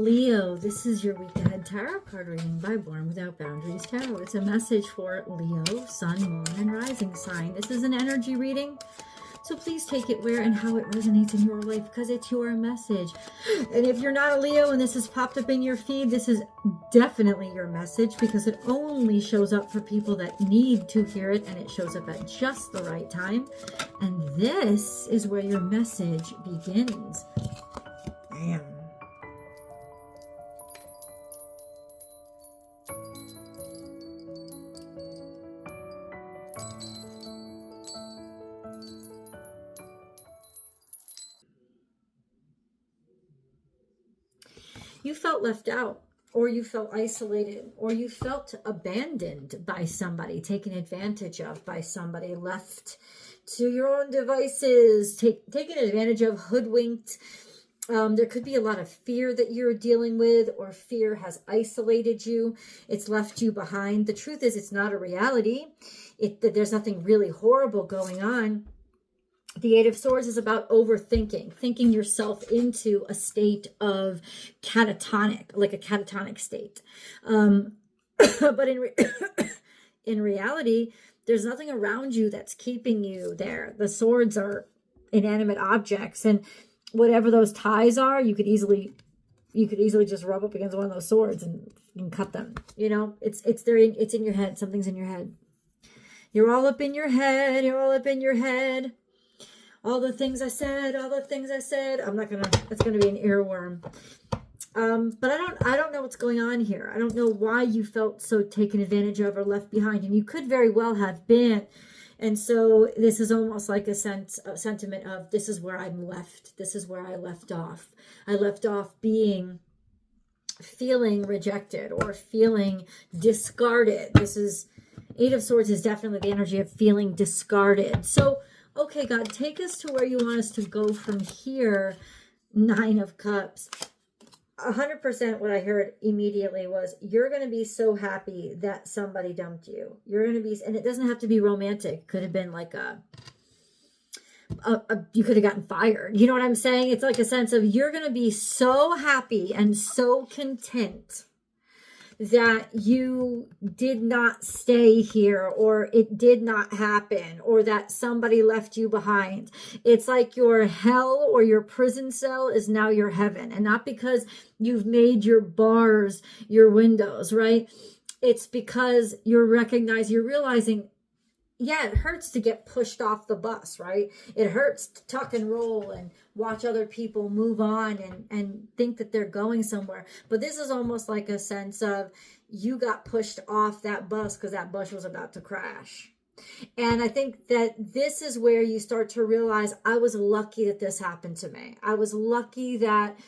Leo, this is your week ahead tarot card reading by Born Without Boundaries Tarot. It's a message for Leo, Sun, Moon, and Rising sign. This is an energy reading, so please take it where and how it resonates in your life because it's your message. And if you're not a Leo and this has popped up in your feed, this is definitely your message because it only shows up for people that need to hear it, and it shows up at just the right time. And this is where your message begins. Bam. You felt left out, or you felt isolated, or you felt abandoned by somebody, taken advantage of by somebody, left to your own devices, taken advantage of, hoodwinked. There could be a lot of fear that you're dealing with, or fear has isolated you. It's left you behind. The truth is, it's not a reality. There's nothing really horrible going on. The Eight of Swords is about overthinking, thinking yourself into a state of catatonic, like a catatonic state. But in reality, there's nothing around you that's keeping you there. The swords are inanimate objects, and whatever those ties are, you could easily just rub up against one of those swords and cut them. You know, it's in your head. Something's in your head. You're all up in your head. You're all up in your head. All the things I said, I'm not gonna, it's gonna be an earworm. But I don't know what's going on here. I don't know why you felt so taken advantage of or left behind, and you could very well have been. And so this is almost like a sentiment of, this is where I'm left. This is where I left off. I left off feeling rejected or feeling discarded. This is, Eight of Swords is definitely the energy of feeling discarded. So, okay, God, take us to where you want us to go from here. Nine of Cups. 100% what I heard immediately was, you're going to be so happy that somebody dumped you. You're going to be, and it doesn't have to be romantic. Could have been like you could have gotten fired. You know what I'm saying? It's like a sense of, you're going to be so happy and so content that you did not stay here, or it did not happen, or that somebody left you behind. It's like your hell or your prison cell is now your heaven. And not because you've made your bars your windows, right? It's because you're realizing, yeah, it hurts to get pushed off the bus, right? It hurts to tuck and roll and watch other people move on and think that they're going somewhere. But this is almost like a sense of, you got pushed off that bus because that bus was about to crash. And I think that this is where you start to realize, I was lucky that this happened to me. I was lucky that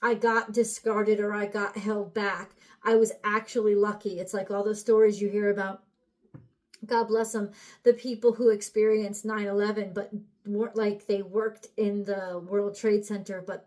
I got discarded or I got held back. I was actually lucky. It's like all the stories you hear about, God bless them, the people who experienced 9/11, but weren't, like, they worked in the World Trade Center, but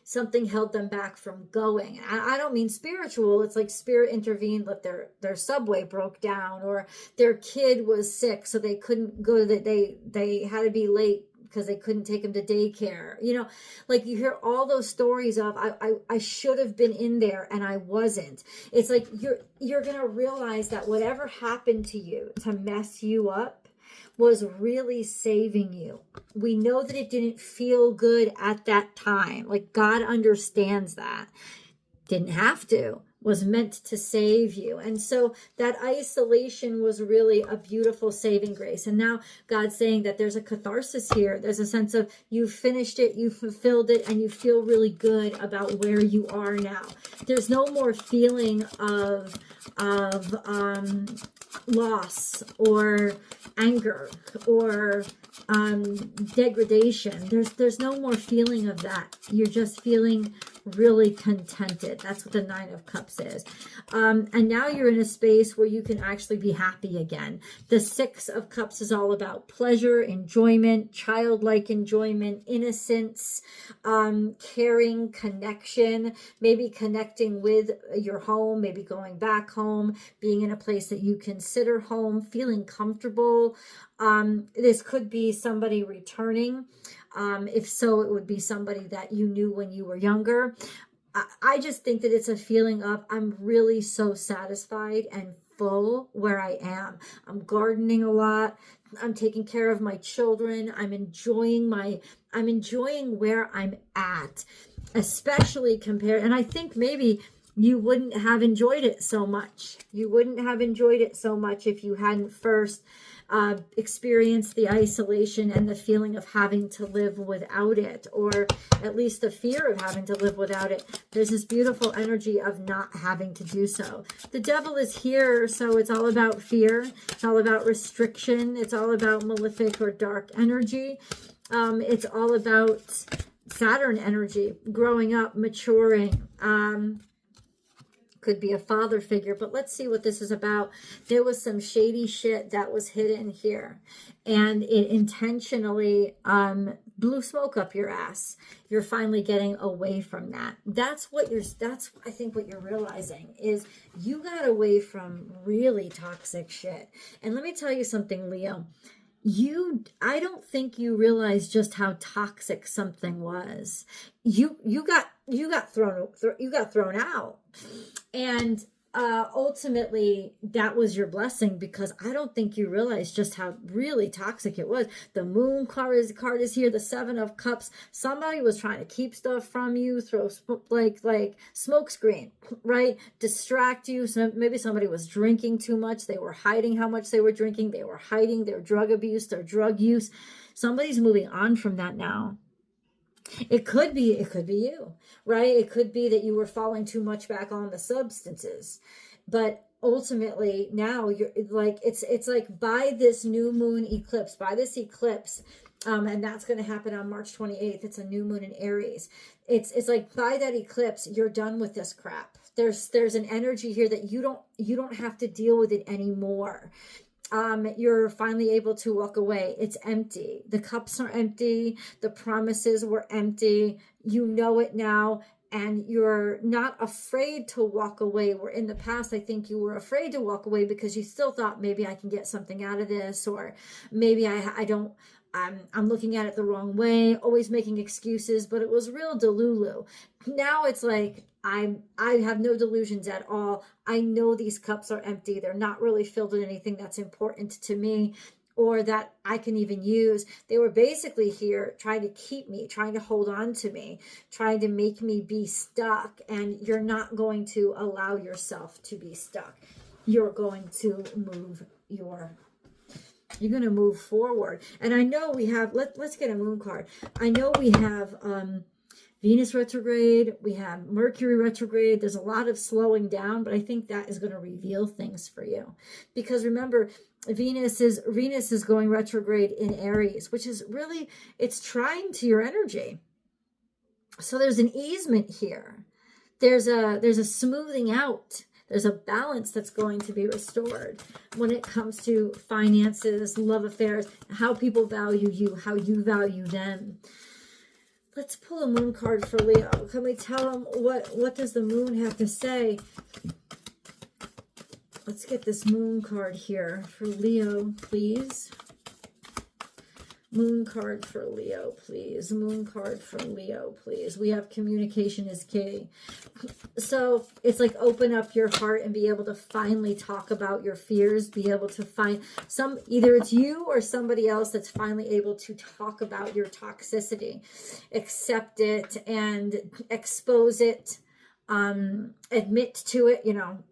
something held them back from going. I don't mean spiritual. It's like spirit intervened, but their subway broke down, or their kid was sick, so they couldn't go they had to be late because they couldn't take him to daycare. You know, like, you hear all those stories of, I should have been in there and I wasn't. It's like you're going to realize that whatever happened to you to mess you up was really saving you. We know that it didn't feel good at that time. Like, God understands that. Didn't have to. Was meant to save you. And so that isolation was really a beautiful saving grace. And now God's saying that there's a catharsis here. There's a sense of, you finished it, you fulfilled it, and you feel really good about where you are now. There's no more feeling of loss or anger or degradation. There's no more feeling of that. You're just feeling really contented. That's what the Nine of Cups is. And now you're in a space where you can actually be happy again. The Six of Cups is all about pleasure, enjoyment, childlike enjoyment, innocence, caring, connection, maybe connecting with your home, maybe going back home, being in a place that you consider home, feeling comfortable. This could be somebody returning. If so, it would be somebody that you knew when you were younger. I just think that it's a feeling of, I'm really so satisfied and full where I am. I'm gardening a lot. I'm taking care of my children. I'm enjoying where I'm at, especially compared. And I think maybe you wouldn't have enjoyed it so much. You wouldn't have enjoyed it so much if you hadn't first experienced the isolation and the feeling of having to live without it, or at least the fear of having to live without it. There's this beautiful energy of not having to do so. The devil is here, so it's all about fear. It's all about restriction. It's all about malefic or dark energy. It's all about Saturn energy, growing up, maturing. Could be a father figure, but let's see what this is about. There was some shady shit that was hidden here, and it intentionally blew smoke up your ass. You're finally getting away from that. That's I think what you're realizing is you got away from really toxic shit. And let me tell you something, Leo. I don't think you realize just how toxic something was. You got thrown out. And ultimately, that was your blessing, because I don't think you realize just how really toxic it was. The moon card is here, the 7 of Cups. Somebody was trying to keep stuff from you, throw like smoke screen, right? Distract you. So maybe somebody was drinking too much. They were hiding how much they were drinking. They were hiding their drug abuse, their drug use. Somebody's moving on from that now. It could be you, right? It could be that you were falling too much back on the substances, but ultimately now you're like, it's like by this new moon eclipse, and that's going to happen on March 28th. It's a new moon in Aries. It's like by that eclipse, you're done with this crap. There's an energy here that you don't have to deal with it anymore. You're finally able to walk away. It's empty. The cups are empty. The promises were empty. You know it now, and you're not afraid to walk away. Where in the past, I think you were afraid to walk away because you still thought maybe I can get something out of this, or maybe I'm looking at it the wrong way, always making excuses, but it was real delulu. Now it's like, I have no delusions at all. I know these cups are empty. They're not really filled with anything that's important to me or that I can even use. They were basically here trying to keep me, trying to hold on to me, trying to make me be stuck. And you're not going to allow yourself to be stuck. You're going to you're going to move forward. And I know we have, let's get a moon card. I know we have Venus retrograde, we have Mercury retrograde. There's a lot of slowing down, but I think that is going to reveal things for you. Because remember, Venus is going retrograde in Aries, which is really, it's trying to your energy. So there's an easement here. There's a smoothing out. There's a balance that's going to be restored when it comes to finances, love affairs, how people value you, how you value them. Let's pull a moon card for Leo. Can we tell him what does the moon have to say? Let's get this moon card here for Leo, please. Moon card for Leo, please. Moon card for Leo, please. We have communication is key. So it's like open up your heart and be able to finally talk about your fears, be able to find either it's you or somebody else that's finally able to talk about your toxicity, accept it and expose it. Admit to it,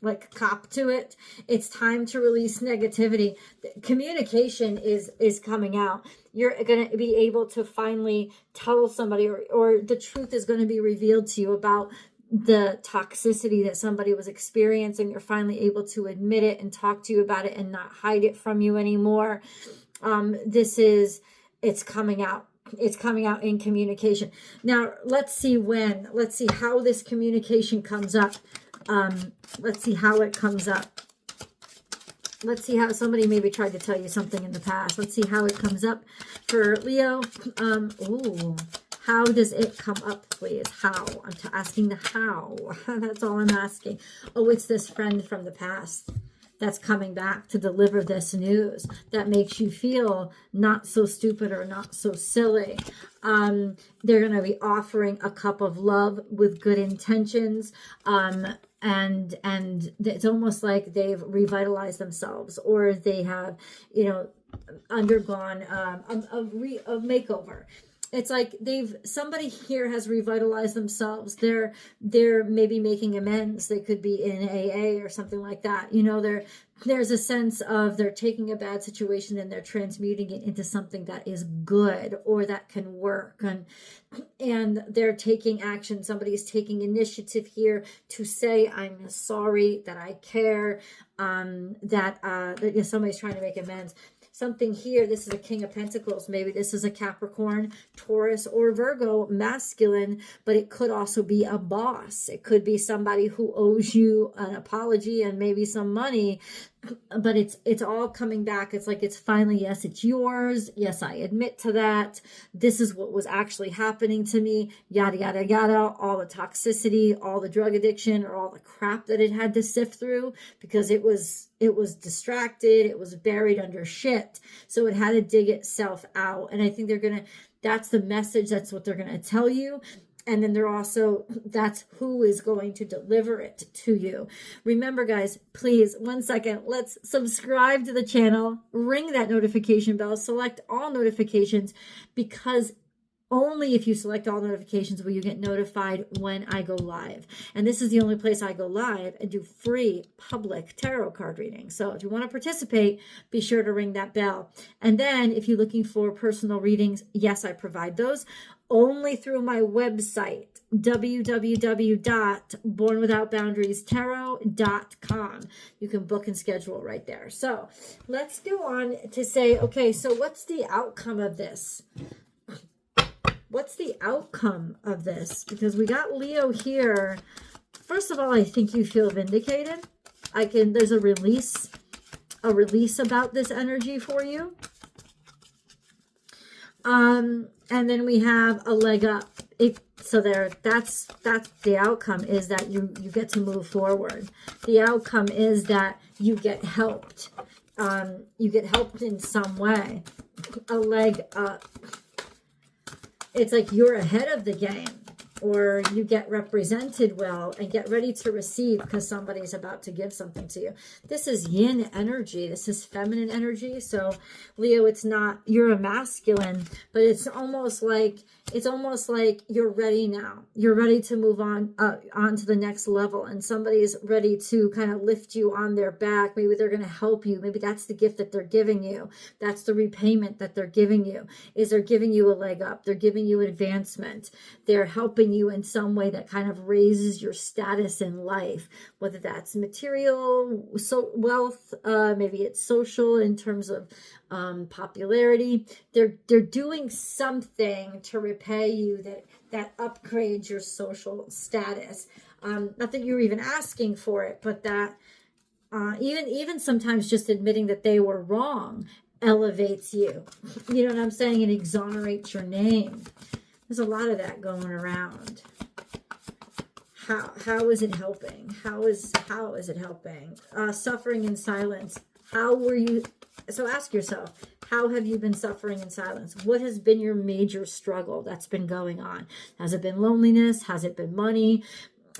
like cop to it. It's time to release negativity. Communication is coming out. You're going to be able to finally tell somebody, or the truth is going to be revealed to you about the toxicity that somebody was experiencing. You're finally able to admit it and talk to you about it and not hide it from you anymore. It's coming out. It's coming out in communication. Now, let's see how this communication comes up. Let's see how it comes up. Let's see how somebody maybe tried to tell you something in the past. Let's see how it comes up for Leo. How does it come up, please? How? I'm asking the how. That's all I'm asking. Oh, it's this friend from the past that's coming back to deliver this news that makes you feel not so stupid or not so silly. They're going to be offering a cup of love with good intentions. And it's almost like they've revitalized themselves, or they have, you know, undergone a makeover. It's like somebody here has revitalized themselves. They're maybe making amends. They could be in AA or something like that. You know, there's a sense of they're taking a bad situation and they're transmuting it into something that is good or that can work. And they're taking action. Somebody's taking initiative here to say, I'm sorry, that I care, that somebody's trying to make amends. Something here, this is a King of Pentacles. Maybe this is a Capricorn, Taurus, or Virgo masculine, but it could also be a boss. It could be somebody who owes you an apology and maybe some money, but it's all coming back. It's like, it's finally, yes, it's yours. Yes, I admit to that. This is what was actually happening to me. Yada, yada, yada. All the toxicity, all the drug addiction, or all the crap that it had to sift through, because it was distracted. It was buried under shit. So it had to dig itself out. And I think that's the message. That's what they're going to tell you. And then that's who is going to deliver it to you. Remember, guys, please, 1 second, let's subscribe to the channel, ring that notification bell, select all notifications, because only if you select all notifications will you get notified when I go live. And this is the only place I go live and do free public tarot card readings. So if you want to participate, be sure to ring that bell. And then if you're looking for personal readings, yes, I provide those only through my website, www.bornwithoutboundariestarot.com. You can book and schedule right there. So let's go on to say, okay, so what's the outcome of this? What's the outcome of this? Because we got Leo here. First of all, I think you feel vindicated. There's a release about this energy for you. And then we have a leg up. That's the outcome, is that you get to move forward. The outcome is that you get helped. You get helped in some way. A leg up. It's like you're ahead of the game, or you get represented well and get ready to receive because somebody's about to give something to you. This is yin energy. This is feminine energy. So Leo, it's not, you're a masculine, but it's almost like you're ready now. You're ready to move on to the next level, and somebody's ready to kind of lift you on their back. Maybe they're going to help you. Maybe that's the gift that they're giving you. That's the repayment that they're giving you, is they're giving you a leg up. They're giving you advancement. They're helping you in some way that kind of raises your status in life, whether that's material, wealth, maybe it's social in terms of popularity. They're doing something to repay you that upgrades your social status. Not that you're even asking for it, but that even sometimes just admitting that they were wrong elevates you. You know what I'm saying? It exonerates your name. There's a lot of that going around. How is it helping? How is it helping? Suffering in silence. How were you? So ask yourself, how have you been suffering in silence? What has been your major struggle that's been going on? Has it been loneliness? Has it been money?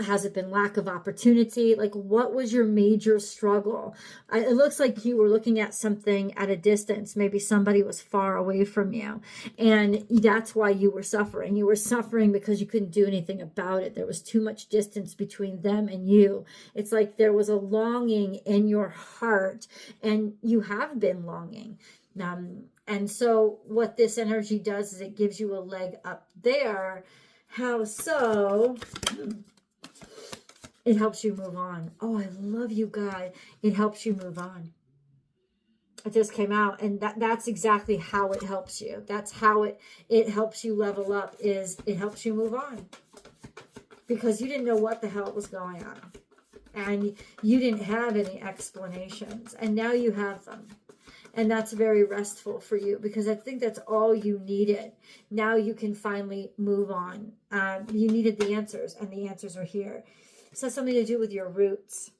Has it been lack of opportunity? Like, what was your major struggle? It looks like you were looking at something at a distance. Maybe somebody was far away from you, and that's why you were suffering. You were suffering because you couldn't do anything about it. There was too much distance between them and you. It's like there was a longing in your heart, and you have been longing. And so what this energy does is it gives you a leg up there. How so? It helps you move on. Oh, I love you, God. It helps you move on. It just came out, and that's exactly how it helps you. That's how it helps you level up, is it helps you move on. Because you didn't know what the hell was going on. And you didn't have any explanations. And now you have them. And that's very restful for you, because I think that's all you needed. Now you can finally move on. You needed the answers, and the answers are here. This has something to do with your roots.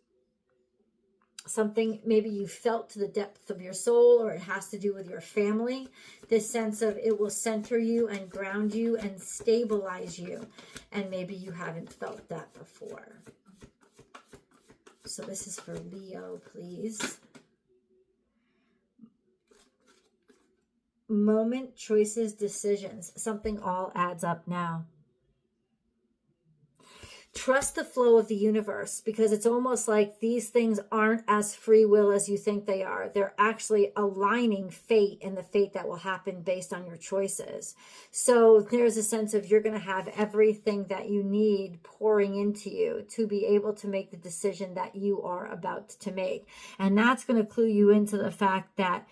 something maybe you felt to the depth of your soul, or it has to do with your family. This sense of it will center you and ground you and stabilize you. And maybe you haven't felt that before. So this is for Leo, please. Moment, choices, decisions. Something all adds up now. Trust the flow of the universe, because it's almost like these things aren't as free will as you think they are. They're actually aligning fate and the fate that will happen based on your choices. So there's a sense of you're going to have everything that you need pouring into you to be able to make the decision that you are about to make. And that's going to clue you into the fact that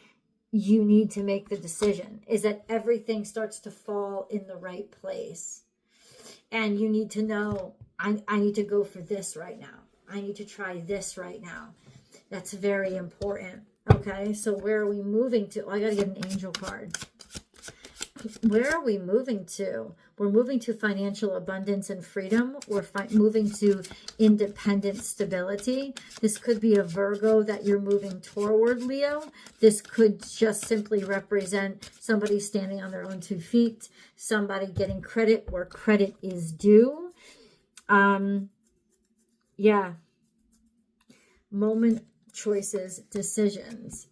you need to make the decision, is that everything starts to fall in the right place. And you need to know, I need to go for this right now. I need to try this right now. That's very important. Okay, so where are we moving to? Oh, I got to get an angel card. Where are we moving to? We're moving to financial abundance and freedom. We're moving to independent stability. This could be a Virgo that you're moving toward, Leo. This could just simply represent somebody standing on their own 2 feet, somebody getting credit where credit is due. Yeah. Moment, choices, decisions.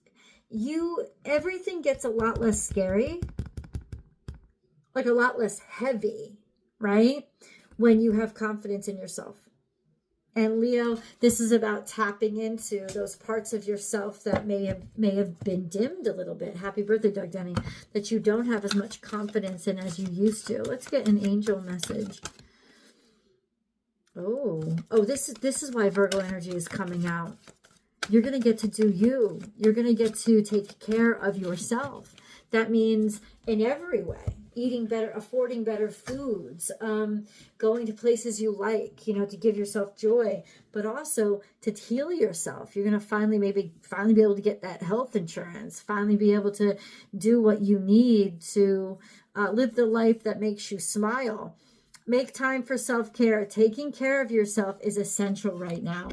Everything gets a lot less scary, like a lot less heavy, right? When you have confidence in yourself. And Leo, this is about tapping into those parts of yourself that may have been dimmed a little bit. Happy birthday, Doug Denny. That you don't have as much confidence in as you used to. Let's get an angel message. Oh, this is why Virgo energy is coming out. You're going to get to do you. You're going to get to take care of yourself. That means in every way. Eating better, affording better foods, going to places you like, to give yourself joy, but also to heal yourself. You're going to finally be able to get that health insurance, finally be able to do what you need to live the life that makes you smile. Make time for self-care. Taking care of yourself is essential right now.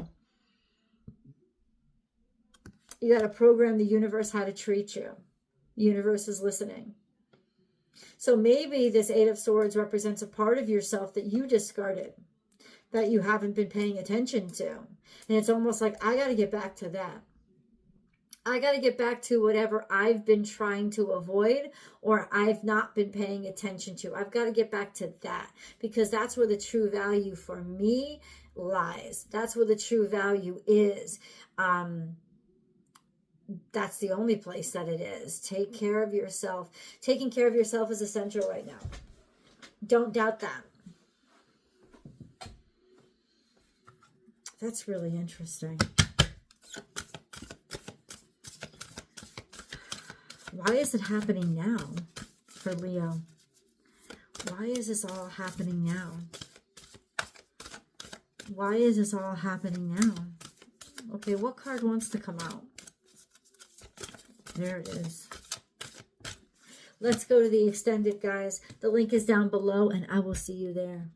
You got to program the universe how to treat you. The universe is listening. So maybe this 8 of Swords represents a part of yourself that you discarded, that you haven't been paying attention to. And it's almost like, I got to get back to that. I got to get back to whatever I've been trying to avoid or I've not been paying attention to. I've got to get back to that, because that's where the true value for me lies. That's where the true value is. That's the only place that it is. Take care of yourself. Taking care of yourself is essential right now. Don't doubt that. That's really interesting. Why is it happening now for Leo? Why is this all happening now? Why is this all happening now? Okay, what card wants to come out? There it is. Let's go to the extended, guys. The link is down below, and I will see you there.